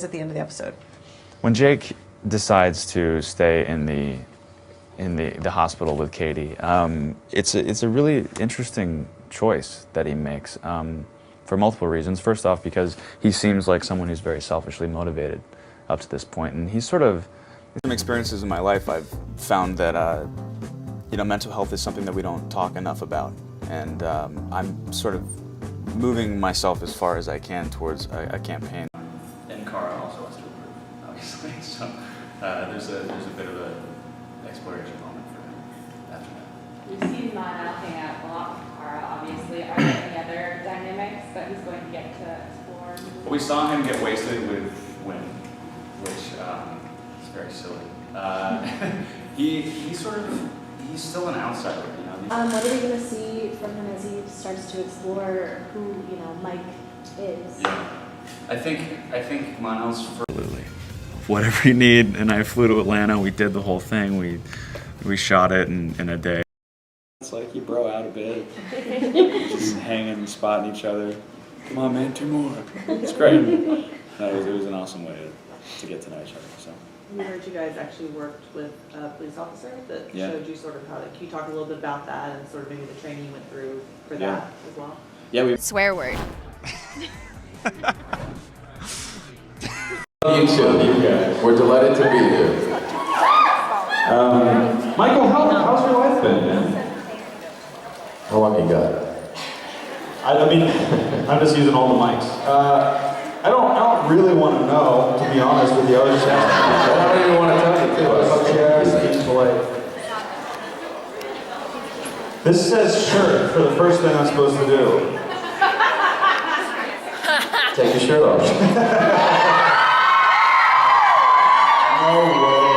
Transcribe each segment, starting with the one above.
At the end of the episode. When Jake decides to stay in the hospital with Katie, it's a really interesting choice that he makes for multiple reasons. First off, because he seems like someone who's very selfishly motivated up to this point, and he's sort of some experiences in my life. I've found that mental health is something that we don't talk enough about, and I'm sort of moving myself as far as I can towards a campaign. Cara also has to improve, obviously. So there's a bit of an exploration moment for him after that. We've seen Lana hang out a lot with Cara, obviously. Are there any other dynamics that he's going to get to explore? Well, we saw him get wasted with Wynn, which is very silly. He's still an outsider, you know. What are we going to see from him as he starts to explore who, Mike is? Yeah. I think Monel's absolutely whatever you need, and I flew to Atlanta. We did the whole thing. We shot it in a day. It's like you bro out of bed, just hanging, spotting each other. Come on, man, 2 more. It's great. No, it was an awesome way to get to know each other. So. We heard you guys actually worked with a police officer that showed you sort of how. Can you talk a little bit about that and sort of maybe the training you went through for that as well? Yeah, we swear word. You too. We're delighted to be here. Michael, how's your life been, man? How long you got? I mean, I'm just using all the mics. I don't really want to know, to be honest with you. I was just asking. I don't even want to tell you too. Being polite. This says shirt for the first thing I'm supposed to do. Take your shirt off. No way.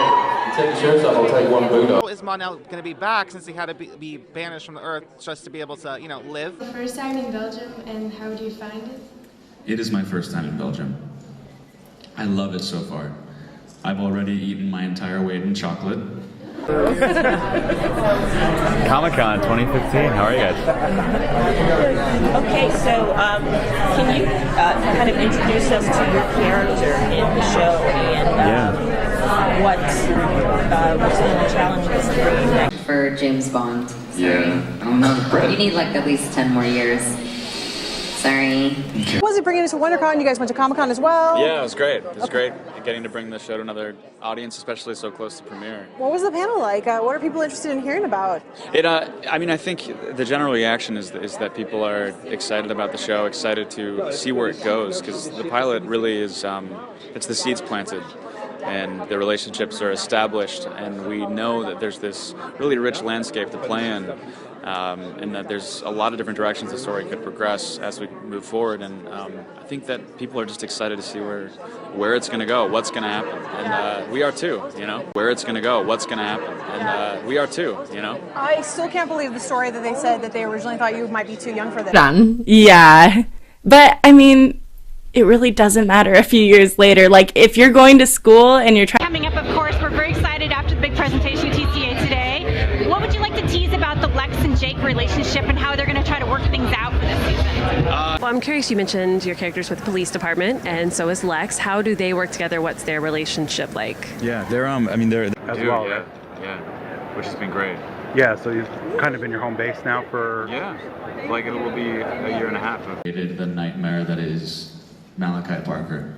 You take your shirts off, I'll take one boot off. Is Monel going to be back since he had to be banished from the earth just to be able to, live? The first time in Belgium, and how do you find it? It is my first time in Belgium. I love it so far. I've already eaten my entire weight in chocolate. Comic-Con 2015, how are you guys? Okay, so can you kind of introduce us to your character in the show and what's some of the challenges for you next? For James Bond. Sorry. Yeah, I don't know. You need like at least 10 more years. Sorry. Was it bringing us to WonderCon? You guys went to Comic-Con as well? Yeah, it was great. It was great getting to bring the show to another audience, especially so close to premiere. What was the panel like? What are people interested in hearing about? I think the general reaction is that people are excited about the show, excited to see where it goes, because the pilot really is, it's the seeds planted. And the relationships are established, and we know that there's this really rich landscape to play in, and that there's a lot of different directions the story could progress as we move forward. And I think that people are just excited to see where it's going to go, what's going to happen, and we are too. Where it's going to go, what's going to happen, and we are too. I still can't believe the story that they said that they originally thought you might be too young for this. Done. Yeah, but I mean, it really doesn't matter a few years later. Like, if you're going to school and you're trying... Coming up, of course, we're very excited after the big presentation at TCA today. What would you like to tease about the Lex and Jake relationship and how they're going to try to work things out for this season? Well, I'm curious, you mentioned your characters with the police department, and so is Lex. How do they work together? What's their relationship like? Yeah, they're As well, yeah, which has been great. Yeah, so you've kind of been your home base now for... Yeah, like it will be a year and a half. The nightmare that is Malachi Parker.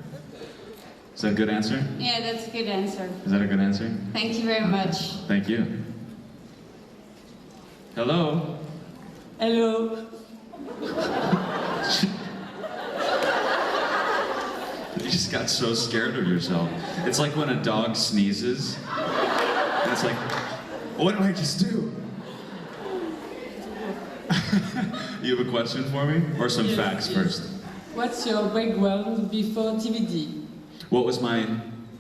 Is that a good answer? Yeah, that's a good answer. Is that a good answer? Thank you very much. Thank you. Hello? Hello. You just got so scared of yourself. It's like when a dog sneezes, and it's like, what did I just do? You have a question for me? Or some facts first? What's your background before TVD? What was my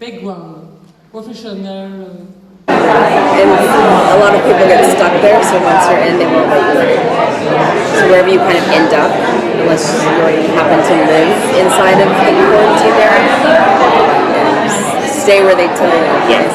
background? Professional? And a lot of people get stuck there, so once you're in, they won't let you leave. So wherever you kind of end up, unless you already happen to live inside of the quarantine area, stay where they tell you. Yes.